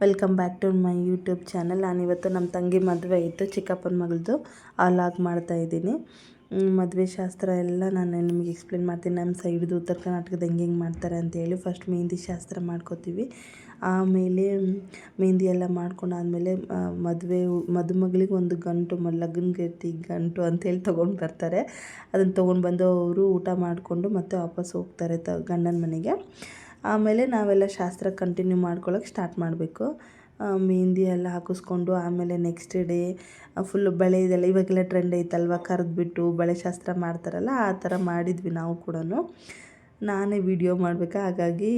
Welcome back to my YouTube channel. ನಾನಿವತ್ತು ನಮ್ಮ ತಂಗಿ ಮದುವೆ ಇತ್ತು, ಚಿಕ್ಕಪ್ಪನ ಮಗಳದು. ಲಾಗ್ ಮಾಡ್ತಾಯಿದ್ದೀನಿ. ಮದುವೆ ಶಾಸ್ತ್ರ ಎಲ್ಲ ನಾನು ನಿಮಗೆ ಎಕ್ಸ್ಪ್ಲೇನ್ ಮಾಡ್ತೀನಿ. ನಮ್ಮ ಸೈಡ್ದು ಉತ್ತರ ಕರ್ನಾಟಕದ ಹೆಂಗೆ ಮಾಡ್ತಾರೆ ಅಂತೇಳಿ. ಫಸ್ಟ್ ಮೆಹಂದಿ ಶಾಸ್ತ್ರ ಮಾಡ್ಕೋತೀವಿ. ಆಮೇಲೆ ಮೆಹಂದಿ ಎಲ್ಲ ಮಾಡ್ಕೊಂಡಾದ್ಮೇಲೆ ಮದುಮಗಳಿಗೆ ಒಂದು ಗಂಟು ಲಗ್ನಕ್ಕೆ ಗಂಟು ಅಂತೇಳಿ ತೊಗೊಂಡು ಬರ್ತಾರೆ. ಅದನ್ನು ತೊಗೊಂಡು ಬಂದು ಅವರು ಊಟ ಮಾಡಿಕೊಂಡು ಮತ್ತೆ ವಾಪಸ್ ಹೋಗ್ತಾರೆ ಗಂಡನ ಮನೆಗೆ. ಆಮೇಲೆ ನಾವೆಲ್ಲ ಶಾಸ್ತ್ರ ಕಂಟಿನ್ಯೂ ಮಾಡ್ಕೊಳ್ಳೋಕೆ ಸ್ಟಾರ್ಟ್ ಮಾಡಬೇಕು. ಮೆಹಂದಿ ಎಲ್ಲ ಹಾಕಿಸ್ಕೊಂಡು ಆಮೇಲೆ ನೆಕ್ಸ್ಟ್ ಡೇ ಫುಲ್ಲು ಬಳೆ ಇದೆಲ್ಲ ಇವಾಗೆಲ್ಲ ಟ್ರೆಂಡ್ ಐತಲ್ವ, ಕರೆದ್ಬಿಟ್ಟು ಬಳೆ ಶಾಸ್ತ್ರ ಮಾಡ್ತಾರಲ್ಲ, ಆ ಥರ ಮಾಡಿದ್ವಿ ನಾವು ಕೂಡ. ನಾನೇ ವೀಡಿಯೋ ಮಾಡಬೇಕಾ, ಹಾಗಾಗಿ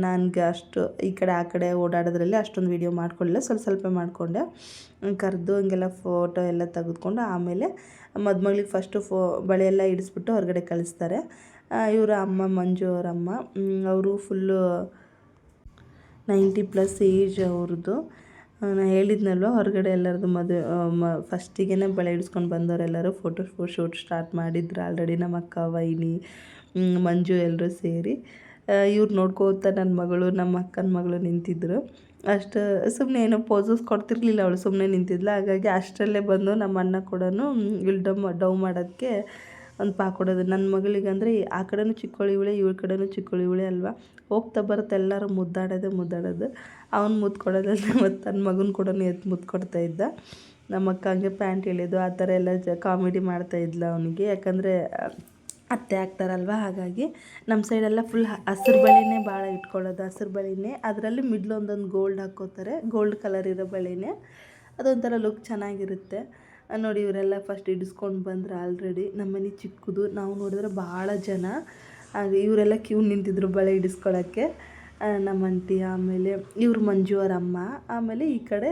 ನನಗೆ ಅಷ್ಟು ಈ ಕಡೆ ಆ ಕಡೆ ಓಡಾಡೋದ್ರಲ್ಲಿ ಅಷ್ಟೊಂದು ವೀಡಿಯೋ ಮಾಡ್ಕೊಳ್ಳಿಲ್ಲ, ಸ್ವಲ್ಪ ಮಾಡಿಕೊಂಡೆ. ಕರೆದು ಹಿಂಗೆಲ್ಲ ಫೋಟೋ ಎಲ್ಲ ತೆಗೆದುಕೊಂಡು ಆಮೇಲೆ ಮದುಮಗಳಿಗೆ ಫಸ್ಟು ಬಳೆ ಎಲ್ಲ ಇಡಿಸ್ಬಿಟ್ಟು ಹೊರಗಡೆ ಕಳಿಸ್ತಾರೆ. ಇವರ ಅಮ್ಮ, ಮಂಜು ಅವರಮ್ಮ, ಅವರು ಫುಲ್ಲು 90+ ಏಜ್ ಅವ್ರದ್ದು. ನಾನು ಹೇಳಿದ್ನಲ್ವ, ಹೊರಗಡೆ ಎಲ್ಲರದು ಫಸ್ಟಿಗೆ ಬಳೆ ಇಡಿಸ್ಕೊಂಡು ಬಂದವರೆಲ್ಲರೂ ಫೋಟೋ ಶೂಟ್ ಸ್ಟಾರ್ಟ್ ಮಾಡಿದ್ರು ಆಲ್ರೆಡಿ. ನಮ್ಮ ಅಕ್ಕ, ವೈನಿ, ಮಂಜು ಎಲ್ಲರೂ ಸೇರಿ. ಇವ್ರು ನೋಡ್ಕೋತಾ ನನ್ನ ಮಗಳು, ನಮ್ಮ ಅಕ್ಕನ ಮಗಳು ನಿಂತಿದ್ದರು. ಅಷ್ಟು ಸುಮ್ಮನೆ ಏನೋ ಪೋಸಸ್ ಕೊಡ್ತಿರ್ಲಿಲ್ಲ, ಅವಳು ಸುಮ್ಮನೆ ನಿಂತಿದ್ಲು. ಹಾಗಾಗಿ ಅಷ್ಟರಲ್ಲೇ ಬಂದು ನಮ್ಮ ಅಣ್ಣ ಕೂಡ ಇಲ್ಲಿ ಡವ್ ಮಾಡೋದಕ್ಕೆ ಒಂದು ಕೊಡೋದು. ನನ್ನ ಮಗಳಿಗಂದರೆ ಆ ಕಡೆನೂ ಚಿಕ್ಕವಳು ಇವಳೆ, ಇವಳ ಕಡೆನೂ ಚಿಕ್ಕವಳು ಇವಳೆ ಅಲ್ವಾ. ಹೋಗ್ತಾ ಬರುತ್ತೆ ಎಲ್ಲರೂ ಮುದ್ದಾಡೋದು. ಅವ್ನು ಮುದ್ದು ಕೊಡೋದಲ್ಲ, ಮತ್ತು ನನ್ನ ಮಗನ ಕೂಡ ಎತ್ತು ಮುದ್ದು ಕೊಡ್ತಾಯಿದ್ದ. ನಮ್ಮ ಅಕ್ಕ ಹಂಗೆ ಪ್ಯಾಂಟ್ ಎಳೆಯೋದು ಆ ಥರ ಎಲ್ಲ ಕಾಮಿಡಿ ಮಾಡ್ತಾಯಿದ್ಲು ಅವನಿಗೆ. ಯಾಕಂದರೆ ಅತ್ತೆ ಆಗ್ತಾರಲ್ವ, ಹಾಗಾಗಿ ನಮ್ಮ ಸೈಡೆಲ್ಲ ಫುಲ್ ಹಸಿರು ಬಳೆನೇ ಭಾಳ ಇಟ್ಕೊಳ್ಳೋದು. ಹಸಿರು ಬಳೆನೇ, ಅದರಲ್ಲಿ ಮಿಡ್ಲ್ ಒಂದೊಂದು ಗೋಲ್ಡ್ ಹಾಕ್ಕೋತಾರೆ, ಗೋಲ್ಡ್ ಕಲರ್ ಇರೋ ಬಳೆನೇ. ಅದೊಂಥರ ಲುಕ್ ಚೆನ್ನಾಗಿರುತ್ತೆ ನೋಡಿ. ಇವರೆಲ್ಲ ಫಸ್ಟ್ ಇಡಿಸ್ಕೊಂಡು ಬಂದರು ಆಲ್ರೆಡಿ. ನಮ್ಮನೆ ಚಿಕ್ಕದು, ನಾವು ನೋಡಿದ್ರೆ ಭಾಳ ಜನ. ಹಾಗೆ ಇವರೆಲ್ಲ ಕ್ಯೂ ನಿಂತಿದ್ರು ಬಳೆ ಇಡಿಸ್ಕೊಳ್ಳೋಕ್ಕೆ. ನಮ್ಮ ಆಂಟಿ, ಆಮೇಲೆ ಇವ್ರು ಮಂಜು ಅವರ ಅಮ್ಮ, ಆಮೇಲೆ ಈ ಕಡೆ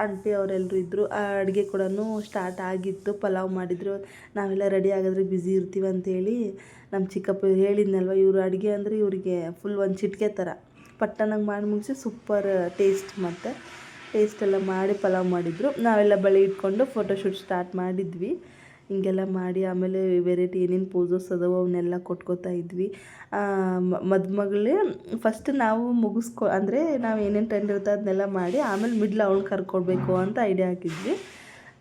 ಆಂಟಿ ಅವರೆಲ್ಲರೂ ಇದ್ದರು. ಅಡುಗೆ ಕೂಡ ಸ್ಟಾರ್ಟ್ ಆಗಿತ್ತು, ಪಲಾವ್ ಮಾಡಿದರು. ನಾವೆಲ್ಲ ರೆಡಿ ಆಗಿದ್ರೆ ಬ್ಯುಸಿ ಇರ್ತೀವಿ ಅಂತೇಳಿ ನಮ್ಮ ಚಿಕ್ಕಪ್ಪ ಹೇಳಿದ್ನಲ್ವ, ಇವರು ಅಡುಗೆ ಅಂದರೆ ಇವರಿಗೆ ಫುಲ್ ಒಂದು ಚಿಟಿಕೆ ಥರ ಪಟ್ಟಣಂಗೆ ಮಾಡಿ ಮುಗಿಸಿ ಸೂಪರ್ ಟೇಸ್ಟ್ ಎಲ್ಲ ಮಾಡಿ ಪಲಾವ್ ಮಾಡಿದರು. ನಾವೆಲ್ಲ ಬಳೆ ಇಟ್ಕೊಂಡು ಫೋಟೋಶೂಟ್ ಸ್ಟಾರ್ಟ್ ಮಾಡಿದ್ವಿ. ಹಿಂಗೆಲ್ಲ ಮಾಡಿ ಆಮೇಲೆ ವೆರೈಟಿ ಏನೇನು ಪೋಸಸ್ ಅದಾವೆ ಅವನ್ನೆಲ್ಲ ಕೊಟ್ಕೋತಾ ಇದ್ವಿ. ಮದುಮಗಳೇ ಫಸ್ಟ್ ನಾವು ಅಂದರೆ ನಾವು ಏನೇನು ಟ್ರೆಂಡ್ ಇರುತ್ತೆ ಅದನ್ನೆಲ್ಲ ಮಾಡಿ ಆಮೇಲೆ ಮಿಡ್ಲ್ ಅವಳು ಕರ್ಕೊಡ್ಬೇಕು ಅಂತ ಐಡಿಯಾ ಹಾಕಿದ್ವಿ.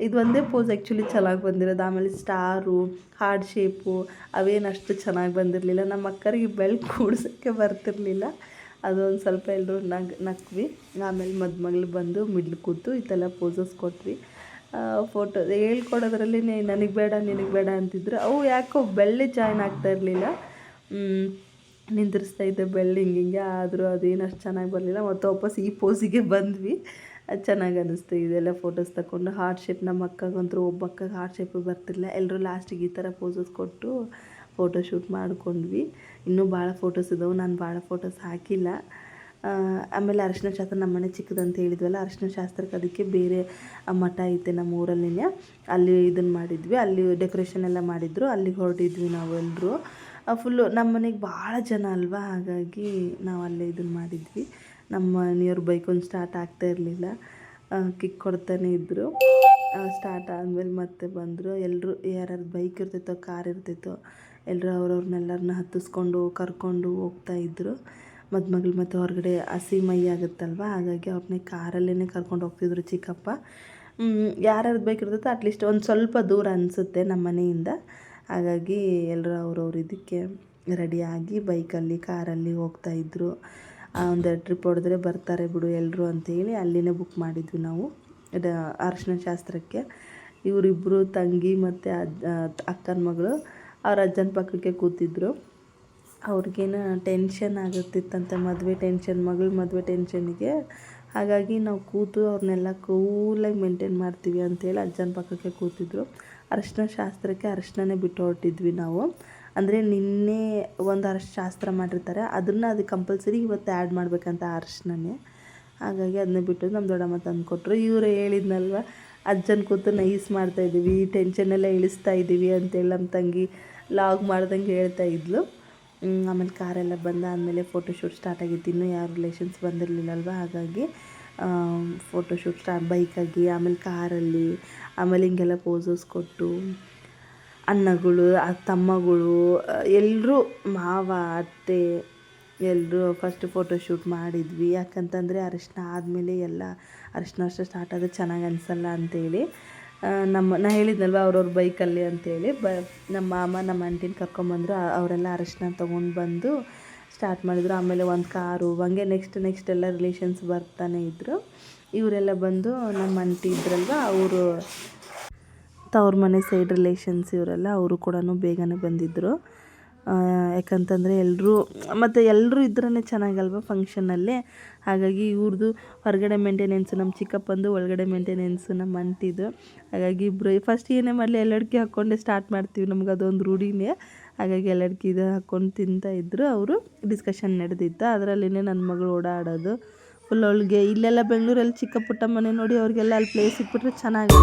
ಇದು ಒಂದೇ ಪೋಸ್ ಆ್ಯಕ್ಚುಲಿ ಚೆನ್ನಾಗಿ ಬಂದಿರೋದು. ಆಮೇಲೆ ಸ್ಟಾರು, ಹಾರ್ಟ್ ಶೇಪು ಅವೇನು ಅಷ್ಟು ಚೆನ್ನಾಗಿ ಬಂದಿರಲಿಲ್ಲ. ನಮ್ಮ ಅಕ್ಕರಿಗೆ ಬೆಳ್ಕು ಕೂಡ್ಸೋಕ್ಕೆ ಬರ್ತಿರಲಿಲ್ಲ. ಅದೊಂದು ಸ್ವಲ್ಪ ಎಲ್ಲರೂ ನಕ್ವಿ. ಆಮೇಲೆ ಮದುಮಗಳು ಬಂದು ಮಿಡ್ಲ್ ಕೂತು ಇದೆಲ್ಲ ಪೋಸಸ್ ಕೊಟ್ವಿ. ಫೋಟೋ ಹೇಳ್ಕೊಡೋದ್ರಲ್ಲಿ ನನಗೆ ಬೇಡ ನಿನಗೆ ಬೇಡ ಅಂತಿದ್ರು. ಅವು ಯಾಕೋ ಬೆಳ್ಳಿ ಜಾಯ್ನ್ ಆಗ್ತಾ ಇರಲಿಲ್ಲ. ನಿಂದಿರಿಸ್ತಾ ಇದ್ದೆ ಬೆಳ್ಳಿ ಹಿಂಗೆ, ಆದರೂ ಅದೇನು ಅಷ್ಟು ಚೆನ್ನಾಗಿ ಬರಲಿಲ್ಲ. ಮತ್ತು ವಾಪಸ್ ಈ ಪೋಸಿಗೆ ಬಂದ್ವಿ. ಅದು ಚೆನ್ನಾಗಿ ಅನ್ನಿಸ್ತು. ಇದೆಲ್ಲ ಫೋಟೋಸ್ ತಗೊಂಡು ಹಾರ್ಟ್ ಶೇಪ್, ನಮ್ಮ ಅಕ್ಕಗಂತೂ ಒಬ್ಬ ಅಕ್ಕಗೆ ಹಾರ್ಟ್ ಶೇಪು ಬರ್ತಿರಲಿಲ್ಲ. ಎಲ್ಲರೂ ಲಾಸ್ಟಿಗೆ ಈ ಥರ ಪೋಸಸ್ ಕೊಟ್ಟು ಫೋಟೋಶೂಟ್ ಮಾಡ್ಕೊಂಡ್ವಿ. ಇನ್ನೂ ಭಾಳ ಫೋಟೋಸ್ ಇದ್ದವು, ನಾನು ಭಾಳ ಫೋಟೋಸ್ ಹಾಕಿಲ್ಲ. ಆಮೇಲೆ ಅರಿಶಿನ ಶಾಸ್ತ್ರ, ನಮ್ಮ ಮನೆ ಚಿಕ್ಕದಂತ ಹೇಳಿದ್ವಲ್ಲ, ಅರಿಶಿನ ಶಾಸ್ತ್ರಕ್ಕೆ ಅದಕ್ಕೆ ಬೇರೆ ಮಠ ಐತೆ ನಮ್ಮ ಊರಲ್ಲಿನೇ, ಅಲ್ಲಿ ಇದನ್ನು ಮಾಡಿದ್ವಿ. ಅಲ್ಲಿ ಡೆಕೋರೇಷನ್ ಎಲ್ಲ ಮಾಡಿದ್ರು, ಅಲ್ಲಿಗೆ ಹೊರಟಿದ್ವಿ ನಾವು ಎಲ್ಲರೂ. ಫುಲ್ಲು ನಮ್ಮ ಮನೆಗೆ ಭಾಳ ಜನ ಅಲ್ವಾ, ಹಾಗಾಗಿ ನಾವು ಅಲ್ಲೇ ಇದನ್ನು ಮಾಡಿದ್ವಿ. ನಮ್ಮ ಮನೆಯವ್ರು ಬೈಕೊಂಡು ಸ್ಟಾರ್ಟ್ ಆಗ್ತಾ ಇರಲಿಲ್ಲ, ಕಿಕ್ ಕೊಡ್ತಾನೆ ಇದ್ದರು. ಸ್ಟಾರ್ಟ್ ಆದಮೇಲೆ ಮತ್ತೆ ಬಂದರು ಎಲ್ಲರೂ. ಯಾರ್ಯಾರು ಬೈಕ್ ಇರ್ತಿತ್ತೋ, ಕಾರ್ ಇರ್ತಿತ್ತೋ, ಎಲ್ಲರೂ ಅವ್ರವ್ರನ್ನೆಲ್ಲರನ್ನ ಹತ್ತಿಸ್ಕೊಂಡು ಕರ್ಕೊಂಡು ಹೋಗ್ತಾಯಿದ್ರು. ಮದುಮಗಳು ಮತ್ತು ಹೊರಗಡೆ ಹಸಿ ಮೈ ಆಗುತ್ತಲ್ವ, ಹಾಗಾಗಿ ಅವ್ರನ್ನೇ ಕಾರಲ್ಲೇ ಕರ್ಕೊಂಡು ಹೋಗ್ತಿದ್ರು ಚಿಕ್ಕಪ್ಪ. ಯಾರ್ಯಾರು ಬೇಕಿರ್ತೈತೋ ಅಟ್ಲೀಸ್ಟ್ ಒಂದು ಸ್ವಲ್ಪ ದೂರ ಅನಿಸುತ್ತೆ ನಮ್ಮ ಮನೆಯಿಂದ. ಹಾಗಾಗಿ ಎಲ್ಲರೂ ಅವ್ರವ್ರ ಇದಕ್ಕೆ ರೆಡಿಯಾಗಿ ಬೈಕಲ್ಲಿ, ಕಾರಲ್ಲಿ ಹೋಗ್ತಾಯಿದ್ರು. ಒಂದೆರಡು ಟ್ರಿಪ್ ಹೊಡೆದ್ರೆ ಬರ್ತಾರೆ ಬಿಡು ಎಲ್ಲರೂ ಅಂತೇಳಿ ಅಲ್ಲಿನೇ ಬುಕ್ ಮಾಡಿದ್ವಿ ನಾವು ಅರಿಶಿನ ಶಾಸ್ತ್ರಕ್ಕೆ. ಇವರಿಬ್ಬರು ತಂಗಿ ಮತ್ತು ಅಕ್ಕನ ಮಗಳು ಅವ್ರ ಅಜ್ಜನ ಪಕ್ಕಕ್ಕೆ ಕೂತಿದ್ರು. ಅವ್ರಿಗೇನು ಟೆನ್ಷನ್ ಆಗುತ್ತಿತ್ತಂತೆ, ಮಗಳು ಮದುವೆ ಟೆನ್ಷನ್ನಿಗೆ. ಹಾಗಾಗಿ ನಾವು ಕೂತು ಅವ್ರನ್ನೆಲ್ಲ ಕೂಲಾಗಿ ಮೇಂಟೈನ್ ಮಾಡ್ತೀವಿ ಅಂತೇಳಿ ಅಜ್ಜನ ಪಕ್ಕಕ್ಕೆ ಕೂತಿದ್ರು. ಅರಿಶಿನ ಶಾಸ್ತ್ರಕ್ಕೆ ಅರಿಶಿನನೇ ಬಿಟ್ಟು ಹೊರಟಿದ್ವಿ ನಾವು. ಅಂದರೆ ನಿನ್ನೆ ಒಂದು ಶಾಸ್ತ್ರ ಮಾಡಿರ್ತಾರೆ, ಅದು ಕಂಪಲ್ಸರಿ ಇವತ್ತು ಆ್ಯಡ್ ಮಾಡಬೇಕಂತ ಅರಿಶಿನನೇ. ಹಾಗಾಗಿ ಅದನ್ನೇ ಬಿಟ್ಟು ನಮ್ಮ ದೊಡ್ಡಮ್ಮ ತಂದು ಕೊಟ್ಟರು. ಇವರು ಹೇಳಿದ್ನಲ್ವ, ಅಜ್ಜನ ಕೂತು ನೈಸ್ ಮಾಡ್ತಾಯಿದ್ದೀವಿ, ಟೆನ್ಷನ್ನೆಲ್ಲ ಇಳಿಸ್ತಾ ಇದ್ದೀವಿ ಅಂತೇಳಿ ನಮ್ಮ ತಂಗಿ ಲಾಗ್ ಮಾಡ್ದಂಗೆ ಹೇಳ್ತಾ ಇದ್ಲು. ಆಮೇಲೆ ಕಾರೆಲ್ಲ ಬಂದಾದಮೇಲೆ ಫೋಟೋಶೂಟ್ ಸ್ಟಾರ್ಟ್ ಆಗಿತ್ತು. ಇನ್ನೂ ಯಾರು ರಿಲೇಷನ್ಸ್ ಬಂದಿರಲಿಲ್ಲಲ್ವ, ಹಾಗಾಗಿ ಫೋಟೋಶೂಟ್ ಬೈಕಾಗಿ, ಆಮೇಲೆ ಕಾರಲ್ಲಿ, ಆಮೇಲೆ ಹಿಂಗೆಲ್ಲ ಪೋಸಸ್ ಕೊಟ್ಟು ಅಣ್ಣಗಳು, ತಮ್ಮಗಳು, ಎಲ್ಲರೂ, ಮಾವ, ಅತ್ತೆ, ಎಲ್ಲರೂ ಫಸ್ಟ್ ಫೋಟೋಶೂಟ್ ಮಾಡಿದ್ವಿ. ಯಾಕಂತಂದರೆ ಅರಿಶಿನ ಆದಮೇಲೆ ಎಲ್ಲ ಅರಿಶಿನ ಅಷ್ಟೇ ಸ್ಟಾರ್ಟ್ ಆದರೆ ಚೆನ್ನಾಗಿ ಅನಿಸಲ್ಲ ಅಂತೇಳಿ ನಾ ಹೇಳಿದ್ನಲ್ವ ಅವ್ರವ್ರ ಬೈಕಲ್ಲಿ ಅಂತೇಳಿ ನಮ್ಮ ಮಾಮ ನಮ್ಮ ಆಂಟಿನ ಕರ್ಕೊಂಬಂದರು. ಅವರೆಲ್ಲ ಅರಿಶಿನ ತೊಗೊಂಡು ಬಂದು ಸ್ಟಾರ್ಟ್ ಮಾಡಿದರು. ಆಮೇಲೆ ಒಂದು ಕಾರು ಹಂಗೆ ನೆಕ್ಸ್ಟ್ ಎಲ್ಲ ರಿಲೇಷನ್ಸ್ ಬರ್ತಾನೆ ಇದ್ದರು. ಇವರೆಲ್ಲ ಬಂದು ನಮ್ಮ ಆಂಟಿ ಇದ್ರಲ್ವ ಅವರು ತವ್ರ ಮನೆ ಸೈಡ್ ರಿಲೇಷನ್ಸ್ ಇವರೆಲ್ಲ ಅವರು ಕೂಡ ಬೇಗನೆ ಬಂದಿದ್ದರು. ಯಾಕಂತಂದರೆ ಎಲ್ಲರೂ ಇದ್ರೇ ಚೆನ್ನಾಗಲ್ವ ಫಂಕ್ಷನಲ್ಲಿ. ಹಾಗಾಗಿ ಇವ್ರದ್ದು ಹೊರಗಡೆ ಮೇಂಟೆನೆನ್ಸು, ನಮ್ಮ ಚಿಕ್ಕಪ್ಪಂದು ಒಳಗಡೆ ಮೇಂಟೆನೆನ್ಸು, ನಮ್ಮ ಆಂಟಿದು. ಹಾಗಾಗಿ ಇಬ್ಬರು ಫಸ್ಟ್ ಏನೇ ಮಾಡಲಿ ಎಲ್ಲಡ್ಕಿ ಹಾಕ್ಕೊಂಡೆ ಸ್ಟಾರ್ಟ್ ಮಾಡ್ತೀವಿ, ನಮ್ಗೆ ಅದೊಂದು ರೂಢಿನೇ. ಹಾಗಾಗಿ ಎಲ್ಲಡ್ಕಿ ಇದು ಹಾಕ್ಕೊಂಡು ತಿಂತಾಯಿದ್ರು. ಅವರು ಡಿಸ್ಕಷನ್ ನಡೆದಿತ್ತು. ಅದರಲ್ಲಿನೇ ನನ್ನ ಮಗಳು ಓಡಾಡೋದು ಫುಲ್. ಅವಳಿಗೆ ಇಲ್ಲೆಲ್ಲ ಬೆಂಗಳೂರಲ್ಲಿ ಚಿಕ್ಕ ಪುಟ್ಟ ಮನೆ ನೋಡಿ ಅವ್ರಿಗೆಲ್ಲ ಅಲ್ಲಿ ಪ್ಲೇಸ್ ಸಿಕ್ಬಿಟ್ರೆ ಚೆನ್ನಾಗಿ.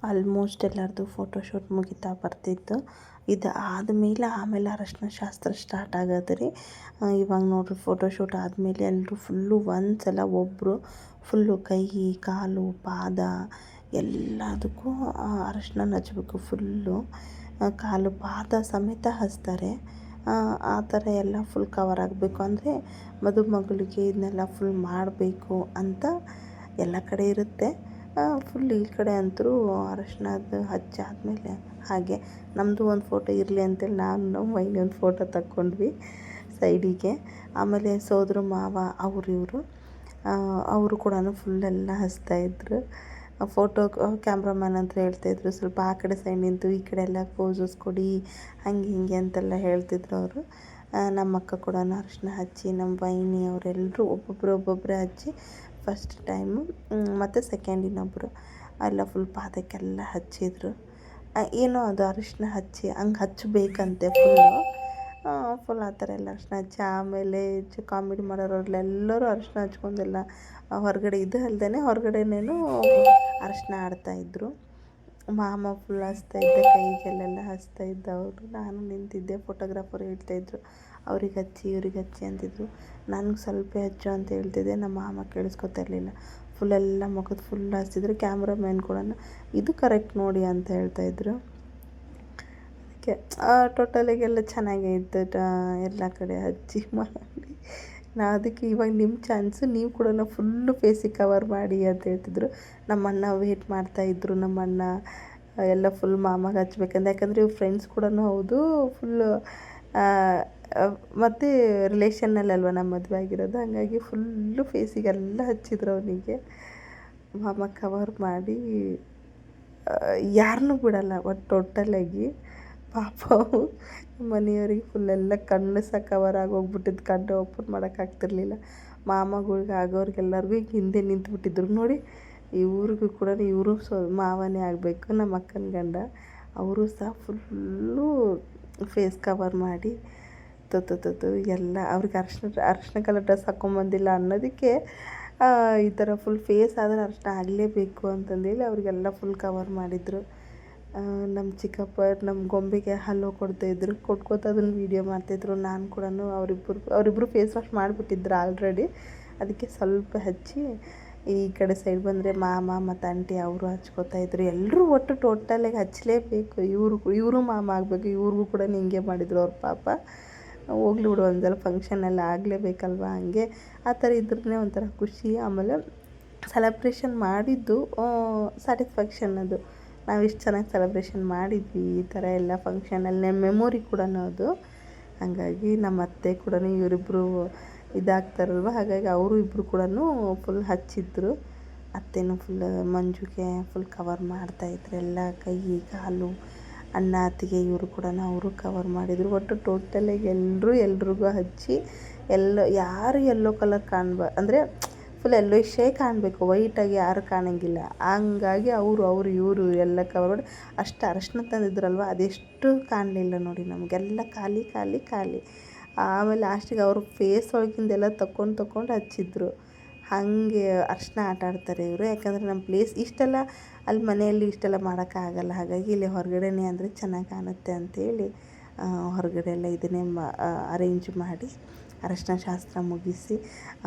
ಆಲ್ಮೋಸ್ಟ್ ಎಲ್ಲರದು ಫೋಟೋಶೂಟ್ ಮುಗಿತಾ ಬರ್ತಿತ್ತು. ಇದು ಆಮೇಲೆ ಅರಶಿನ ಶಾಸ್ತ್ರ ಸ್ಟಾರ್ಟ್ ಆಗತ್ತೆ ರೀ. ಇವಾಗ ನೋಡಿರಿ ಫೋಟೋಶೂಟ್ ಆದಮೇಲೆ ಎಲ್ಲರೂ ಫುಲ್ಲು ಒಂದ್ಸಲ ಒಬ್ಬರು ಫುಲ್ಲು ಕೈ ಕಾಲು ಪಾದ ಎಲ್ಲದಕ್ಕೂ ಅರಶಿನ ಹಚ್ಬೇಕು. ಫುಲ್ಲು ಕಾಲು ಪಾದ ಸಮೇತ ಹಚ್ತಾರೆ. ಆ ಥರ ಎಲ್ಲ ಫುಲ್ ಕವರ್ ಆಗಬೇಕು ಅಂದರೆ ಮದುಮಗಳಿಗೆ ಇದನ್ನೆಲ್ಲ ಫುಲ್ ಮಾಡಬೇಕು ಅಂತ ಎಲ್ಲ ಕಡೆ ಇರುತ್ತೆ. ಫುಲ್ ಈ ಕಡೆ ಅಂತೂ ಅರಶಿನದ್ದು ಹಚ್ಚಾದಮೇಲೆ ಹಾಗೆ ನಮ್ಮದು ಒಂದು ಫೋಟೋ ಇರಲಿ ಅಂತೇಳಿ ನಾನು ವೈನಿ ಒಂದು ಫೋಟೋ ತಕ್ಕೊಂಡ್ವಿ ಸೈಡಿಗೆ. ಆಮೇಲೆ ಸೋದರ ಮಾವ ಇವರು ಅವರು ಕೂಡ ಫುಲ್ಲೆಲ್ಲ ಹಚ್ತಾಯಿದ್ರು. ಫೋಟೋ ಕ್ಯಾಮ್ರಾಮ್ಯಾನ್ ಅಂತ ಹೇಳ್ತಾಯಿದ್ರು, ಸ್ವಲ್ಪ ಆ ಕಡೆ ಸೈಡ್ ನಿಂತು ಈ ಕಡೆ ಎಲ್ಲ ಪೋಸಸ್ ಕೊಡಿ ಹಂಗೆ ಹಿಂಗೆ ಅಂತೆಲ್ಲ ಹೇಳ್ತಿದ್ರು ಅವರು. ನಮ್ಮ ಅಕ್ಕ ಕೂಡ ಅರಶಿನ ಹಚ್ಚಿ, ನಮ್ಮ ವೈನಿ ಅವರೆಲ್ಲರೂ ಒಬ್ಬೊಬ್ಬರೇ ಹಚ್ಚಿ ಫಸ್ಟ್ ಟೈಮು ಮತ್ತು ಸೆಕೆಂಡ್ ಇನ್ನೊಬ್ಬರು ಎಲ್ಲ ಫುಲ್ ಪಾದಕ್ಕೆಲ್ಲ ಹಚ್ಚಿದ್ರು. ಏನೋ ಅದು ಅರಿಶಿನ ಹಚ್ಚಿ ಹಂಗೆ ಹಚ್ಚಬೇಕಂತೆ ಫುಲ್ ಆ ಥರ ಎಲ್ಲ ಅರಿಶಿನ ಹಚ್ಚಿ. ಆಮೇಲೆ ಕಾಮಿಡಿ ಮಾಡೋರೆಲ್ಲರೂ ಅರಿಶಿನ ಹಚ್ಕೊಂಡೆಲ್ಲ ಹೊರಗಡೆ ಇದು ಅಲ್ಲದೇ ಹೊರಗಡೆನೇನು ಅರಿಶಿನ ಆಡ್ತಾಯಿದ್ರು. ಮಾಮ ಫುಲ್ ಹಚ್ತಾಯಿದ್ದೆ, ಕೈಗೆಲ್ಲ ಹಚ್ತಾಯಿದ್ದ ಅವರು. ನಾನು ನಿಂತಿದ್ದೆ, ಫೋಟೋಗ್ರಾಫರ್ ಹೇಳ್ತಾಯಿದ್ರು ಅವ್ರಿಗೆ ಹಚ್ಚಿ ಇವ್ರಿಗೆ ಹಚ್ಚಿ ಅಂತಿದ್ರು. ನನಗೆ ಸ್ವಲ್ಪ ಹಚ್ಚು ಅಂತ ಹೇಳ್ತಿದ್ದೆ, ನಮ್ಮ ಮಾಮ ಕೇಳಿಸ್ಕೊತಾ ಇರಲಿಲ್ಲ. ಫುಲ್ಲೆಲ್ಲ ಮುಖದ ಫುಲ್ ಹಚ್ತಿದ್ರು. ಕ್ಯಾಮ್ರಾಮ್ಯಾನ್ ಕೂಡ ಇದು ಕರೆಕ್ಟ್ ನೋಡಿ ಅಂತ ಹೇಳ್ತಾಯಿದ್ರು. ಅದಕ್ಕೆ ಟೋಟಲಿಗೆಲ್ಲ ಚೆನ್ನಾಗೇ ಇತ್ತು, ಎಲ್ಲ ಕಡೆ ಹಚ್ಚಿ ಮಾಡಿ. ಅದಕ್ಕೆ ಇವಾಗ ನಿಮ್ಮ ಚಾನ್ಸು, ನೀವು ಕೂಡ ಫುಲ್ಲು ಫೇಸಿಗೆ ಕವರ್ ಮಾಡಿ ಅಂತ ಹೇಳ್ತಿದ್ರು. ನಮ್ಮಣ್ಣ ವೇಟ್ ಮಾಡ್ತಾಯಿದ್ರು. ನಮ್ಮಣ್ಣ ಎಲ್ಲ ಫುಲ್ ಮಾಮಗೆ ಹಚ್ಬೇಕಂತ, ಯಾಕಂದರೆ ಇವ್ರ ಫ್ರೆಂಡ್ಸ್ ಕೂಡ ಹೌದು. ಫುಲ್ಲು ಮತ್ತು ರಿಲೇಷನ್ನಲ್ಲಲ್ವ ನಮ್ಮ ಮದುವೆ ಆಗಿರೋದು, ಹಾಗಾಗಿ ಫುಲ್ಲು ಫೇಸಿಗೆಲ್ಲ ಹಚ್ಚಿದ್ರು ಅವನಿಗೆ. ಮಾಮ ಕವರ್ ಮಾಡಿ ಯಾರನ್ನೂ ಬಿಡಲ್ಲ ಒಟ್ಟು ಟೋಟಲಾಗಿ. ಪಾಪ ಮನೆಯವ್ರಿಗೆ ಫುಲ್ಲೆಲ್ಲ ಕಣ್ಣು ಸಹ ಕವರ್ ಆಗೋಗ್ಬಿಟ್ಟಿದ್ದು, ಕಣ್ಣು ಓಪನ್ ಮಾಡೋಕ್ಕಾಗ್ತಿರ್ಲಿಲ್ಲ. ಮಾಮಗಳ್ಗೆ ಆಗೋರಿಗೆಲ್ಲರಿಗೂ ಈಗ ಹಿಂದೆ ನಿಂತುಬಿಟ್ಟಿದ್ರು ನೋಡಿ. ಇವ್ರಿಗೂ ಕೂಡ ಇವರು ಮಾವನೇ ಆಗಬೇಕು, ನಮ್ಮ ಅಕ್ಕನ ಗಂಡ. ಅವರು ಸಹ ಫುಲ್ಲು ಫೇಸ್ ಕವರ್ ಮಾಡಿ ತೊತ್ತು ಎಲ್ಲ ಅವ್ರಿಗೆ ಅರ್ಶಿನ ಕಲರ್ ಡ್ರೆಸ್ ಹಾಕ್ಕೊಂಬಂದಿಲ್ಲ ಅನ್ನೋದಕ್ಕೆ ಈ ಥರ ಫುಲ್ ಫೇಸ್ ಆದರೆ ಅರ್ಶಿನ ಆಗಲೇಬೇಕು ಅಂತಂದೇಳಿ ಅವರಿಗೆಲ್ಲ ಫುಲ್ ಕವರ್ ಮಾಡಿದರು. ನಮ್ಮ ಚಿಕ್ಕಪ್ಪ ನಮ್ಮ ಗೊಂಬೆಗೆ ಹಲ್ಲು ಕೊಡ್ತಾಯಿದ್ರು, ಕೊಟ್ಕೋತ ಅದನ್ನು ವೀಡಿಯೋ ಮಾಡ್ತಾಯಿದ್ರು. ನಾನು ಕೂಡ ಅವರಿಬ್ಬರು ಫೇಸ್ ವಾಶ್ ಮಾಡಿಬಿಟ್ಟಿದ್ರು ಆಲ್ರೆಡಿ. ಅದಕ್ಕೆ ಸ್ವಲ್ಪ ಹಚ್ಚಿ ಈ ಕಡೆ ಸೈಡ್ ಬಂದರೆ ಮಾಮ ಮತ್ತು ಆಂಟಿ ಅವರು ಹಚ್ಕೋತಾಯಿದ್ರು. ಎಲ್ಲರೂ ಒಟ್ಟು ಟೋಟಲಾಗಿ ಹಚ್ಚಲೇಬೇಕು, ಇವರು ಮಾಮ ಆಗಬೇಕು. ಇವ್ರಿಗೂ ಕೂಡ ಹಿಂಗೆ ಮಾಡಿದರು ಅವ್ರ ಪಾಪ. ಹೋಗ್ಲಿ ಬಿಡು, ಒಂದೆಲ್ಲ ಫಂಕ್ಷನೆಲ್ಲ ಆಗಲೇಬೇಕಲ್ವ, ಹಂಗೆ ಆ ಥರ ಇದ್ರೇ ಒಂಥರ ಖುಷಿ. ಆಮೇಲೆ ಸೆಲೆಬ್ರೇಷನ್ ಮಾಡಿದ್ದು ಸ್ಯಾಟಿಸ್ಫ್ಯಾಕ್ಷನ್, ಅದು ನಾವಿಷ್ಟು ಚೆನ್ನಾಗಿ ಸೆಲೆಬ್ರೇಷನ್ ಮಾಡಿದ್ವಿ ಈ ಥರ ಎಲ್ಲ ಫಂಕ್ಷನಲ್ಲಿ ಮೆಮೊರಿ ಕೂಡ ಅದು. ಹಾಗಾಗಿ ನಮ್ಮ ಅತ್ತೆ ಕೂಡ ಇವರಿಬ್ಬರು ಇದಾಗ್ತಾರಲ್ವ, ಹಾಗಾಗಿ ಅವರು ಇಬ್ಬರು ಕೂಡ ಫುಲ್ ಹಚ್ಚಿದ್ರು. ಅತ್ತೆನೂ ಫುಲ್ ಮಂಜುಗೆ ಫುಲ್ ಕವರ್ ಮಾಡ್ತಾಯಿದ್ರು ಎಲ್ಲ, ಕೈ ಕಾಲು. ಅಣ್ಣ ಅತ್ತಿಗೆ ಇವರು ಕೂಡ ಅವರು ಕವರ್ ಮಾಡಿದರು. ಒಟ್ಟು ಟೋಟಲಾಗಿ ಎಲ್ರಿಗೂ ಹಚ್ಚಿ ಯಾರು ಯೆಲ್ಲೋ ಕಲರ್ ಅಂದರೆ ಫುಲ್ ಯೆಲ್ಲೋಯಿಶೇ ಕಾಣಬೇಕು, ವೈಟಾಗಿ ಯಾರು ಕಾಣೋಂಗಿಲ್ಲ. ಹಂಗಾಗಿ ಇವರು ಎಲ್ಲ ಕವರ್ ಮಾಡಿ ಅಷ್ಟು ಅರಶಿನ ತಂದಿದ್ರಲ್ವ, ಅದೆಷ್ಟು ಕಾಣಲಿಲ್ಲ ನೋಡಿ ನಮಗೆಲ್ಲ, ಖಾಲಿ. ಆಮೇಲೆ ಲಾಸ್ಟಿಗೆ ಅವರು ಫೇಸ್ ಒಳಗಿಂದೆಲ್ಲ ತಗೊಂಡು ಹಚ್ಚಿದ್ರು. ಹಾಗೆ ಅರಶಿನ ಆಟ ಆಡ್ತಾರೆ ಇವರು. ಯಾಕಂದರೆ ನಮ್ಮ ಪ್ಲೇಸ್ ಇಷ್ಟೆಲ್ಲ ಅಲ್ಲಿ ಮನೆಯಲ್ಲಿ ಇಷ್ಟೆಲ್ಲ ಮಾಡೋಕ್ಕಾಗಲ್ಲ, ಹಾಗಾಗಿ ಇಲ್ಲಿ ಹೊರಗಡೆನೇ ಅಂದರೆ ಚೆನ್ನಾಗಿ ಕಾಣುತ್ತೆ ಅಂಥೇಳಿ ಹೊರಗಡೆ ಎಲ್ಲ ಇದನ್ನೇ ಅರೇಂಜ್ ಮಾಡಿ ಅರಶಿನ ಶಾಸ್ತ್ರ ಮುಗಿಸಿ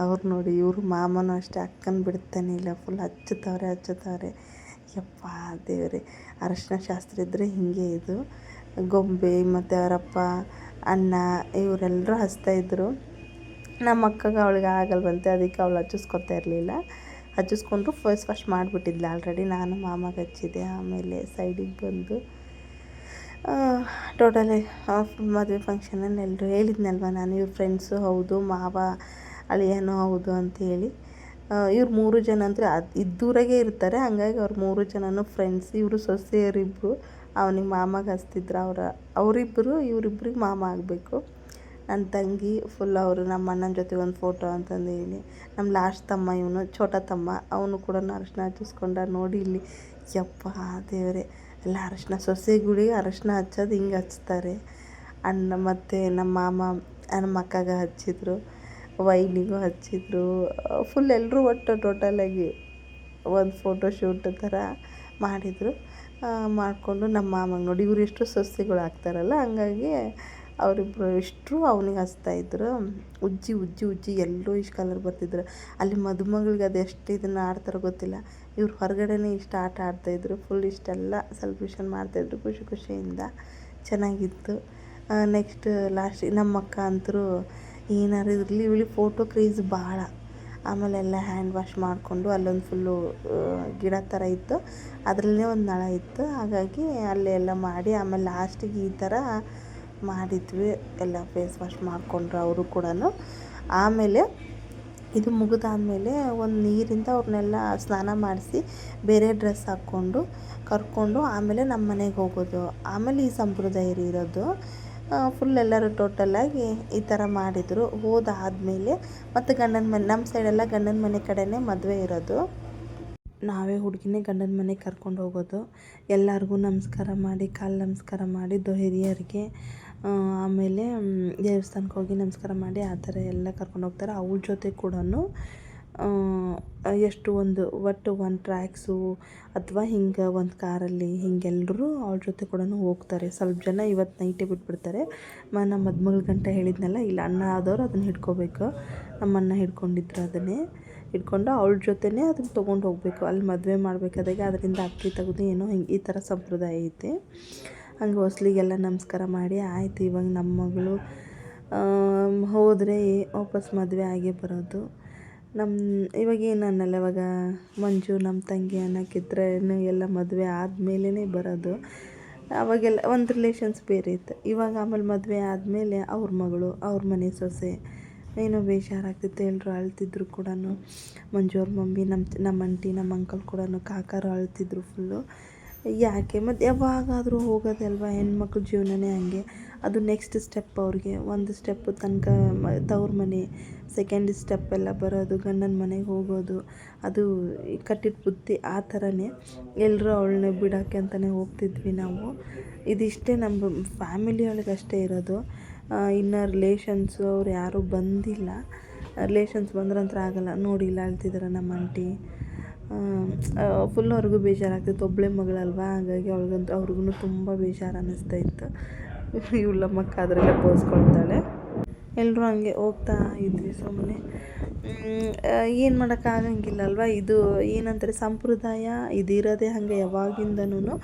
ಅವ್ರು ನೋಡಿ, ಇವರು ಮಾಮನೂ ಅಷ್ಟೇ ಅಕ್ಕನ ಬಿಡ್ತಾನೆ ಇಲ್ಲ, ಫುಲ್ ಹಚ್ಚುತ್ತವ್ರೆ. ಯಪ್ಪ ದೇವರೇ, ಅರಶಿನ ಶಾಸ್ತ್ರ ಇದ್ದರೆ ಹೀಗೆ ಇದು. ಗೊಂಬೆ ಮತ್ತು ಅವರಪ್ಪ ಅಣ್ಣ ಇವರೆಲ್ಲರೂ ಹಚ್ತಾಯಿದ್ರು. ನಮ್ಮ ಅಕ್ಕಗೆ ಅವಳಿಗೆ ಆಗಲ್ವಂತೆ, ಅದಕ್ಕೆ ಅವಳು ಹಚ್ಚಿಸ್ಕೊತಾ ಇರಲಿಲ್ಲ. ಹಚ್ಚಿಸ್ಕೊಂಡ್ರು ಫೇಸ್ ವಾಶ್ ಮಾಡಿಬಿಟ್ಟಿದ್ಲು ಆಲ್ರೆಡಿ. ನಾನು ಮಾಮಗೆ ಹಚ್ಚಿದ್ದೆ. ಆಮೇಲೆ ಸೈಡಿಗೆ ಬಂದು ಟೋಟಲಿ ಮದುವೆ ಫಂಕ್ಷನಲ್ಲಿ ಎಲ್ಲರೂ ಹೇಳಿದ್ನಲ್ವ ನಾನು, ಇವ್ರ ಫ್ರೆಂಡ್ಸು ಹೌದು, ಮಾವ ಅಳಿಯನೂ ಹೌದು ಅಂಥೇಳಿ. ಇವ್ರು 3 ಜನ ಅಂದರೆ ಇದ್ದೂರಾಗೆ ಇರ್ತಾರೆ, ಹಂಗಾಗಿ ಅವ್ರು 3 ಜನನೂ ಫ್ರೆಂಡ್ಸ್. ಇವರು ಸೊಸೆಯರಿಬ್ಬರು ಅವನಿಗೆ ಮಾಮಗೆ ಹಚ್ತಿದ್ರು. ಇವರಿಬ್ಬರಿಗೆ ಮಾಮ ಆಗಬೇಕು. ನನ್ನ ತಂಗಿ ಫುಲ್ ಅವರು ನಮ್ಮ ಅಣ್ಣನ ಜೊತೆ ಒಂದು ಫೋಟೋ ಅಂತಂದೇಳಿ. ನಮ್ಮ ಲಾಸ್ಟ್ ತಮ್ಮ ಇವನು ಛೋಟ ತಮ್ಮ, ಅವನು ಕೂಡ ಅರಶಿನ ಹಚ್ಚಿಸ್ಕೊಂಡ. ನೋಡಿ ಇಲ್ಲಿ, ಯಪ್ಪ ದೇವರೇ, ಎಲ್ಲ ಅರಶಿನ ಸೊಸೆಗಳಿಗೆ ಅರಶಿನ ಹಚ್ಚೋದು ಹಿಂಗೆ ಹಚ್ತಾರೆ. ಅಣ್ಣ ಮತ್ತು ನಮ್ಮ ಮಾಮ ನಮ್ಮ ಅಕ್ಕಗೆ ಹಚ್ಚಿದ್ರು, ವೈನಿಗೂ ಹಚ್ಚಿದ್ರು. ಫುಲ್ ಎಲ್ಲರೂ ಒಟ್ಟು ಟೋಟಲಾಗಿ ಒಂದು ಫೋಟೋ ಶೂಟ್ ಥರ ಮಾಡಿದರು. ಮಾಡಿಕೊಂಡು ನಮ್ಮ ಮಾಮಗೆ ನೋಡಿ, ಇವರು ಎಷ್ಟು ಸೊಸೆಗಳು ಆಗ್ತಾರಲ್ಲ, ಹಂಗಾಗಿ ಅವರಿಬ್ಬರು ಇಷ್ಟರು ಅವನಿಗೆ ಹಚ್ತಾಯಿದ್ರು. ಉಜ್ಜಿ ಎಲ್ಲೋ ಇಷ್ಟು ಕಲರ್ ಬರ್ತಿದ್ರು. ಅಲ್ಲಿ ಮದುಮಗಳಿಗೆ ಅದು ಎಷ್ಟು ಇದನ್ನು ಆಡ್ತಾರೋ ಗೊತ್ತಿಲ್ಲ. ಇವ್ರು ಹೊರಗಡೆನೇ ಇಷ್ಟು ಆಟ ಆಡ್ತಾಯಿದ್ರು. ಫುಲ್ ಇಷ್ಟೆಲ್ಲ ಸೆಲೆಬ್ರೇಷನ್ ಮಾಡ್ತಾಯಿದ್ರು ಖುಷಿಯಿಂದ. ಚೆನ್ನಾಗಿತ್ತು. ನೆಕ್ಸ್ಟ್ ಲಾಸ್ಟಿಗೆ ನಮ್ಮ ಅಕ್ಕ ಅಂತರೂ ಏನಾರು ಇರಲಿ ಇವಳಿಗೆ ಫೋಟೋ ಕ್ರೇಜ್ ಭಾಳ. ಆಮೇಲೆ ಎಲ್ಲ ಹ್ಯಾಂಡ್ ವಾಶ್ ಮಾಡಿಕೊಂಡು ಅಲ್ಲೊಂದು ಫುಲ್ಲು ಗಿಡ ಥರ ಇತ್ತು, ಅದರಲ್ಲೇ ಒಂದು ನಳ ಇತ್ತು, ಹಾಗಾಗಿ ಅಲ್ಲೇ ಎಲ್ಲ ಮಾಡಿ ಆಮೇಲೆ ಲಾಸ್ಟಿಗೆ ಈ ಥರ ಮಾಡಿದ್ವಿ. ಎಲ್ಲ ಫೇಸ್ ವಾಶ್ ಮಾಡಿಕೊಂಡ್ರು ಅವರು ಕೂಡ. ಆಮೇಲೆ ಇದು ಮುಗಿದಾದ್ಮೇಲೆ ಒಂದು ನೀರಿಂದ ಅವ್ರನ್ನೆಲ್ಲ ಸ್ನಾನ ಮಾಡಿಸಿ ಬೇರೆ ಡ್ರೆಸ್ ಹಾಕ್ಕೊಂಡು ಕರ್ಕೊಂಡು ಆಮೇಲೆ ನಮ್ಮ ಮನೆಗೆ ಹೋಗೋದು. ಆಮೇಲೆ ಈ ಸಂಪ್ರದಾಯ ಇರೋದು. ಫುಲ್ ಎಲ್ಲರೂ ಟೋಟಲಾಗಿ ಈ ಥರ ಮಾಡಿದರು. ಹೋದಾದಮೇಲೆ ಮತ್ತು ಗಂಡನ ಮನೆ, ನಮ್ಮ ಸೈಡೆಲ್ಲ ಗಂಡನ ಮನೆ ಕಡೆಯೇ ಮದುವೆ ಇರೋದು. ನಾವೇ ಹುಡುಗಿನೇ ಗಂಡನ ಮನೆಗೆ ಕರ್ಕೊಂಡು ಹೋಗೋದು. ಎಲ್ಲರಿಗೂ ನಮಸ್ಕಾರ ಮಾಡಿ, ಕಾಲು ನಮಸ್ಕಾರ ಮಾಡಿದ್ದು ಹಿರಿಯರಿಗೆ. ಆಮೇಲೆ ದೇವಸ್ಥಾನಕ್ಕೆ ಹೋಗಿ ನಮಸ್ಕಾರ ಮಾಡಿ ಆ ಥರ ಎಲ್ಲ ಕರ್ಕೊಂಡು ಹೋಗ್ತಾರೆ. ಅವ್ರ ಜೊತೆ ಕೂಡ ಒಟ್ಟು ಒಂದು ಟ್ರ್ಯಾಕ್ಸು ಅಥವಾ ಹಿಂಗೆ ಒಂದು ಕಾರಲ್ಲಿ ಹಿಂಗೆಲ್ಲರೂ ಅವ್ರ ಜೊತೆ ಕೂಡ ಹೋಗ್ತಾರೆ. ಸ್ವಲ್ಪ ಜನ ಇವತ್ತು ನೈಟೇ ಬಿಟ್ಬಿಡ್ತಾರೆ. ನಮ್ಮ ಮದುಮಗಳ ಗಂಟ ಹೇಳಿದ್ನಲ್ಲ, ಇಲ್ಲ ಅಣ್ಣ ಆದವರು ಅದನ್ನು ಹಿಡ್ಕೋಬೇಕು. ನಮ್ಮ ಅಣ್ಣ ಹಿಡ್ಕೊಂಡಿದ್ರು, ಅದನ್ನೇ ಹಿಡ್ಕೊಂಡು ಅವಳ ಜೊತೆನೇ ಅದನ್ನು ತೊಗೊಂಡು ಹೋಗಬೇಕು. ಅಲ್ಲಿ ಮದುವೆ ಮಾಡಬೇಕಾದಾಗ ಅದರಿಂದ ಅಕ್ಕಿ ತೆಗೆದು ಏನೋ ಹಿಂಗೆ ಈ ಥರ ಸಂಪ್ರದಾಯ ಐತೆ. ಹಂಗೆ ಹೊಸ್ಲಿಗೆಲ್ಲ ನಮಸ್ಕಾರ ಮಾಡಿ ಆಯಿತು. ಇವಾಗ ನಮ್ಮ ಮಗಳು ಹೋದರೆ ವಾಪಸ್ ಮದುವೆ ಆಗೇ ಬರೋದು. ಇವಾಗ ಏನು ಅನ್ನಲ್ಲ, ಇವಾಗ ಮಂಜು ನಮ್ಮ ತಂಗಿ ಅನ್ನೋಕ್ಕಿದ್ರೆ ಎಲ್ಲ ಮದುವೆ ಆದಮೇಲೇ ಬರೋದು. ಅವಾಗೆಲ್ಲ ಒಂದು ರಿಲೇಷನ್ಸ್ ಬೇರೆ ಇತ್ತು. ಇವಾಗ ಆಮೇಲೆ ಮದುವೆ ಆದಮೇಲೆ ಅವ್ರ ಮಗಳು, ಅವ್ರ ಮನೆ ಸೊಸೆ, ಏನೋ ಬೇಜಾರಾಗ್ತಿತ್ತು. ಎಲ್ಲರೂ ಅಳ್ತಿದ್ರು ಕೂಡ. ಮಂಜು ಅವ್ರ ಮಮ್ಮಿ, ನಮ್ಮ ಆಂಟಿ, ನಮ್ಮ ಅಂಕಲ್ ಕೂಡ, ಕಾಕಾರು ಅಳ್ತಿದ್ರು ಫುಲ್ಲು. ಯಾಕೆ ಮತ್ತು ಯಾವಾಗಾದರೂ ಹೋಗೋದೆ ಅಲ್ವಾ, ಹೆಣ್ಮಕ್ಳ ಜೀವನನೇ ಹಂಗೆ. ಅದು ನೆಕ್ಸ್ಟ್ ಸ್ಟೆಪ್ ಅವ್ರಿಗೆ. ಒಂದು ಸ್ಟೆಪ್ ತನಕ ತವ್ರ ಮನೆ, ಸೆಕೆಂಡ್ ಸ್ಟೆಪ್ ಎಲ್ಲ ಬರೋದು, ಗಂಡನ ಮನೆಗೆ ಹೋಗೋದು. ಅದು ಕಟ್ಟಿದ ಬುತ್ತಿ ಆ ಥರನೇ. ಎಲ್ಲರೂ ಅವಳನ್ನ ಬಿಡೋಕ್ಕೆ ಅಂತಲೇ ಹೋಗ್ತಿದ್ವಿ ನಾವು. ಇದಿಷ್ಟೇ ನಮ್ಮ ಫ್ಯಾಮಿಲಿಯೊಳಗೆ ಅಷ್ಟೇ ಇರೋದು. ಇನ್ನು ರಿಲೇಷನ್ಸು ಅವ್ರು ಯಾರೂ ಬಂದಿಲ್ಲ. ರಿಲೇಷನ್ಸ್ ಬಂದ್ರಂತ್ರ ಆಗೋಲ್ಲ. ನೋಡಿ ಇಲ್ಲ ಅಳ್ತಿದ್ದಾರೆ ನಮ್ಮ ಆಂಟಿ. ಫುಲ್ ಅವ್ರಿಗೂ ಬೇಜಾರಾಗ್ತಿತ್ತು. ಒಬ್ಬಳೇ ಮಗಳಲ್ವಾ, ಹಾಗಾಗಿ ಅವ್ರಿಗೂ ತುಂಬ ಬೇಜಾರು ಅನ್ನಿಸ್ತಾ ಇತ್ತು. ಇವಳಮ್ಮಕ್ಕ ಅದರಲ್ಲೇ ಬೋಸ್ಕೊಳ್ತಾಳೆ. ಎಲ್ಲರೂ ಹಂಗೆ ಹೋಗ್ತಾ ಇದ್ವಿ ಸುಮ್ಮನೆ. ಏನು ಮಾಡೋಕ್ಕಾಗಂಗಿಲ್ಲ ಅಲ್ವಾ. ಇದು ಏನಂತಾರೆ ಸಂಪ್ರದಾಯ, ಇದಿರೋದೇ ಹಾಗೆ ಯಾವಾಗಿಂದನೂ.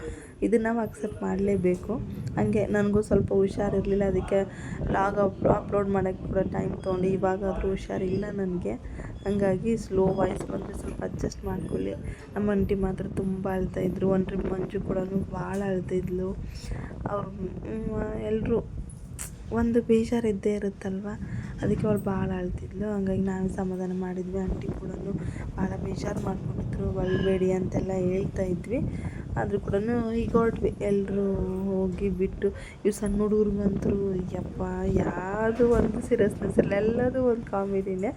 ಇದನ್ನು ನಾವು ಅಕ್ಸೆಪ್ಟ್ ಮಾಡಲೇಬೇಕು. ಹಾಗೆ ನನಗೂ ಸ್ವಲ್ಪ ಹುಷಾರಿರಲಿಲ್ಲ, ಅದಕ್ಕೆ ಲಾಗ್ ಅಪ್ಲೋಡ್ ಮಾಡೋಕ್ಕೆ ಕೂಡ ಟೈಮ್ ತೊಗೊಂಡು. ಇವಾಗಾದರೂ ಹುಷಾರಿಲ್ಲ ನನಗೆ, ಹಾಗಾಗಿ ಸ್ಲೋ ವಾಯ್ಸ್ ಬಂದರೆ ಸ್ವಲ್ಪ ಅಡ್ಜಸ್ಟ್ ಮಾಡ್ಕೊಳ್ಳಿ. ನಮ್ಮ ಆಂಟಿ ಮಾತ್ರ ತುಂಬ ಅಳ್ತಾಯಿದ್ರು. ಒಂಟ್ರಿ ಮಂಜು ಕೂಡ ಭಾಳ ಅಳ್ತಿದ್ಲು. ಅವ್ರು ಎಲ್ಲರೂ ಒಂದು ಬೇಜಾರಿದ್ದೇ ಇರುತ್ತಲ್ವ, ಅದಕ್ಕೆ ಅವಳು ಭಾಳ ಅಳ್ತಿದ್ಲು. ಹಂಗಾಗಿ ನಾವು ಸಮಾಧಾನ ಮಾಡಿದ್ವಿ. ಆಂಟಿ ಕೂಡ ಭಾಳ ಬೇಜಾರು ಮಾಡ್ಕೊಂಡಿದ್ರು. ಅಳಬೇಡಿ ಅಂತೆಲ್ಲ ಹೇಳ್ತಾ ಇದ್ವಿ. ಆದರೂ ಕೂಡ ಈಗ ಹೊರಟ್ವಿ ಎಲ್ಲರೂ ಹೋಗಿ ಬಿಟ್ಟು. ಇವು ಸಣ್ಣ ಹುಡುಗರಿಗಂತೂ ಯಪ್ಪ ಯಾವುದು ಒಂದು ಸೀರಿಯಸ್ನೆಸ್ ಇಲ್ಲ, ಎಲ್ಲದೂ ಒಂದು ಕಾಮಿಡಿನೇ.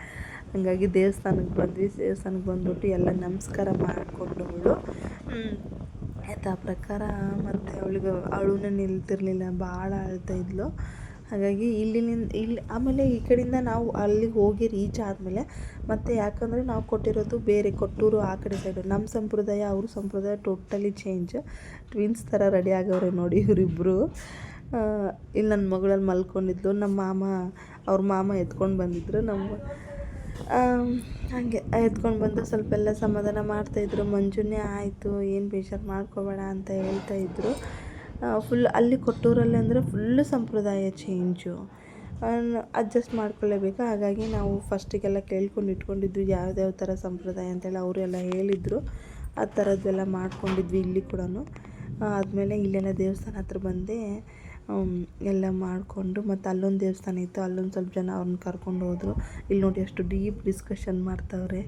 ಹಾಗಾಗಿ ದೇವಸ್ಥಾನಕ್ಕೆ ಬಂದ್ವಿ. ದೇವಸ್ಥಾನಕ್ಕೆ ಬಂದ್ಬಿಟ್ಟು ಎಲ್ಲ ನಮಸ್ಕಾರ ಮಾಡಿಕೊಂಡವಳು ಯಥಾ ಪ್ರಕಾರ. ಮತ್ತು ಅವಳೂ ನಿಲ್ತಿರಲಿಲ್ಲ, ಭಾಳ ಅಳ್ತಾಯಿದ್ಲು. ಹಾಗಾಗಿ ಇಲ್ಲಿ ಆಮೇಲೆ ಈ ಕಡೆಯಿಂದ ನಾವು ಅಲ್ಲಿಗೆ ಹೋಗಿ ರೀಚ್ ಆದಮೇಲೆ ಮತ್ತು ಯಾಕಂದರೆ ನಾವು ಕೊಟ್ಟಿರೋದು ಬೇರೆ, ಕೊಟ್ಟೂರು ಆ ಕಡೆ ಸೈಡು. ನಮ್ಮ ಸಂಪ್ರದಾಯ ಅವ್ರ ಸಂಪ್ರದಾಯ ಟೋಟಲಿ ಚೇಂಜ್. ಟ್ವಿನ್ಸ್ ಥರ ರೆಡಿ ಆಗವ್ರೆ ನೋಡಿ ಇವರಿಬ್ಬರು. ಇಲ್ಲಿ ನನ್ನ ಮಗಳಲ್ಲಿ ಮಲ್ಕೊಂಡಿದ್ಲು. ಅವ್ರ ಮಾಮ ಎತ್ಕೊಂಡು ಬಂದಿದ್ರು. ಹಾಗೆ ಎತ್ಕೊಂಡು ಬಂದು ಸ್ವಲ್ಪ ಎಲ್ಲ ಸಮಾಧಾನ ಮಾಡ್ತಾಯಿದ್ರು. ಮಂಜುನೇ ಆಯಿತು, ಏನು ಬೇಜಾರು ಮಾಡ್ಕೋಬೇಡ ಅಂತ ಹೇಳ್ತಾಯಿದ್ರು. ಫುಲ್ ಅಲ್ಲಿ ಕೊಟ್ಟೂರಲ್ಲಿ ಅಂದರೆ ಫುಲ್ಲು ಸಂಪ್ರದಾಯ ಚೇಂಜು, ಅಡ್ಜಸ್ಟ್ ಮಾಡ್ಕೊಳ್ಳೇಬೇಕು. ಹಾಗಾಗಿ ನಾವು ಫಸ್ಟಿಗೆಲ್ಲ ಕೇಳ್ಕೊಂಡು ಇಟ್ಕೊಂಡಿದ್ವಿ ಯಾವ್ಯಾವ ಥರ ಸಂಪ್ರದಾಯ ಅಂತೇಳಿ. ಅವರೆಲ್ಲ ಹೇಳಿದರು, ಆ ಥರದ್ದೆಲ್ಲ ಮಾಡ್ಕೊಂಡಿದ್ವಿ ಇಲ್ಲಿ ಕೂಡ. ಆದಮೇಲೆ ಇಲ್ಲೆಲ್ಲ ದೇವಸ್ಥಾನ ಹತ್ರ ಬಂದೆ, ಎಲ್ಲ ಮಾಡಿಕೊಂಡು. ಮತ್ತು ಅಲ್ಲೊಂದು ದೇವಸ್ಥಾನ ಇತ್ತು, ಅಲ್ಲೊಂದು ಸ್ವಲ್ಪ ಜನ ಅವ್ರನ್ನ ಕರ್ಕೊಂಡು ಹೋದರು. ಇಲ್ಲಿ ನೋಡಿ ಎಷ್ಟು ಡೀಪ್ ಡಿಸ್ಕಷನ್ ಮಾಡ್ತಾವ್ರೆ.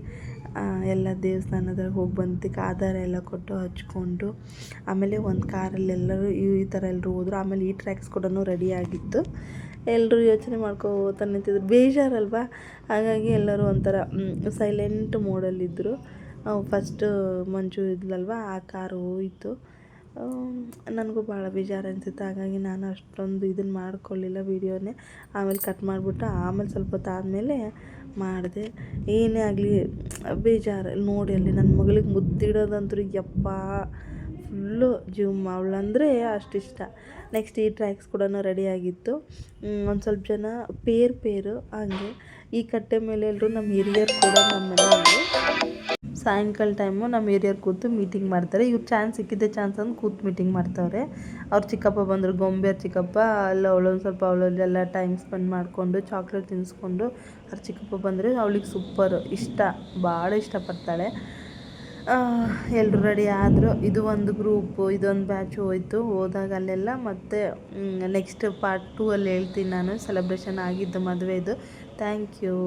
ಎಲ್ಲ ದೇವಸ್ಥಾನದಾಗ ಹೋಗಿ ಬಂದಕ್ಕೆ ಆಧಾರ ಎಲ್ಲ ಕೊಟ್ಟು ಹಚ್ಕೊಂಡು, ಆಮೇಲೆ ಒಂದು ಕಾರಲ್ಲಿ ಎಲ್ಲರೂ ಈ ಥರ ಎಲ್ಲರೂ ಹೋದರು. ಆಮೇಲೆ ಈ ಟ್ರ್ಯಾಕ್ಸ್ ಕೂಡ ರೆಡಿ ಆಗಿತ್ತು. ಎಲ್ಲರೂ ಯೋಚನೆ ಮಾಡ್ಕೋತ ನಿಂತಿದ್ರು, ಬೇಜಾರಲ್ವಾ. ಹಾಗಾಗಿ ಎಲ್ಲರೂ ಒಂಥರ ಸೈಲೆಂಟ್ ಮೋಡಲ್ಲಿದ್ದರು. ಫಸ್ಟು ಮಂಜು ಇದ್ಲಲ್ವ, ಆ ಕಾರು ಹೋಯಿತು. ನನಗೂ ಭಾಳ ಬೇಜಾರು ಅನಿಸಿತ್ತು. ಹಾಗಾಗಿ ನಾನು ಅಷ್ಟೊಂದು ಇದನ್ನು ಮಾಡ್ಕೊಳ್ಳಿಲ್ಲ ವೀಡಿಯೋನೇ. ಆಮೇಲೆ ಕಟ್ ಮಾಡಿಬಿಟ್ಟು ಆಮೇಲೆ ಸ್ವಲ್ಪ ಹೊತ್ತು ಆದಮೇಲೆ ಮಾಡಿದೆ. ಏನೇ ಆಗಲಿ ಬೇಜಾರು ನೋಡಿ. ಅಲ್ಲಿ ನನ್ನ ಮಗಳಿಗೆ ಮುದ್ದಿಡೋದಂತೂ ಯಪ್ಪ ಫುಲ್ಲು ಅವಳಂದರೆ ಅಷ್ಟಿಷ್ಟ. ನೆಕ್ಸ್ಟ್ ಈ ಟ್ರ್ಯಾಕ್ಸ್ ಕೂಡ ರೆಡಿಯಾಗಿತ್ತು. ಒಂದು ಸ್ವಲ್ಪ ಜನ ಪೇರು ಹಾಗೆ ಈ ಕಟ್ಟೆ ಮೇಲೆ ಎಲ್ಲರೂ ನಮ್ಮ ಹಿರಿಯರು ಕೂಡ ನಮ್ಮ ಮನೆಯಲ್ಲಿ ಸಾಯಂಕಾಲ ಟೈಮು ನಮ್ಮ ಹಿರಿಯರು ಕೂತು ಮೀಟಿಂಗ್ ಮಾಡ್ತಾರೆ. ಇವ್ರು ಚಾನ್ಸ್ ಸಿಕ್ಕಿದ್ದೆ ಚಾನ್ಸ್ ಅಂತ ಕೂತು ಮೀಟಿಂಗ್ ಮಾಡ್ತಾವ್ರೆ. ಅವ್ರ ಚಿಕ್ಕಪ್ಪ ಬಂದರು, ಗೊಂಬೆಯವ್ರ ಚಿಕ್ಕಪ್ಪ. ಅಲ್ಲಿ ಅವಳೊಂದೆಲ್ಲ ಟೈಮ್ ಸ್ಪೆಂಡ್ ಮಾಡಿಕೊಂಡು ಚಾಕ್ಲೇಟ್ ತಿನ್ನಿಸ್ಕೊಂಡು. ಅವ್ರ ಚಿಕ್ಕಪ್ಪ ಬಂದರೆ ಅವಳಿಗೆ ಸೂಪರು ಇಷ್ಟ, ಭಾಳ ಇಷ್ಟಪಡ್ತಾಳೆ. ಎಲ್ಲರೂ ರೆಡಿ ಆದರು. ಇದು ಒಂದು ಗ್ರೂಪು, ಇದೊಂದು ಬ್ಯಾಚು ಹೋದಾಗ ಅಲ್ಲೆಲ್ಲ. ಮತ್ತು ನೆಕ್ಸ್ಟ್ ಪಾರ್ಟ್ 2 ಅಲ್ಲಿ ಹೇಳ್ತೀನಿ ನಾನು, ಸೆಲೆಬ್ರೇಷನ್ ಆಗಿದ್ದು ಮದುವೆದು. Thank you.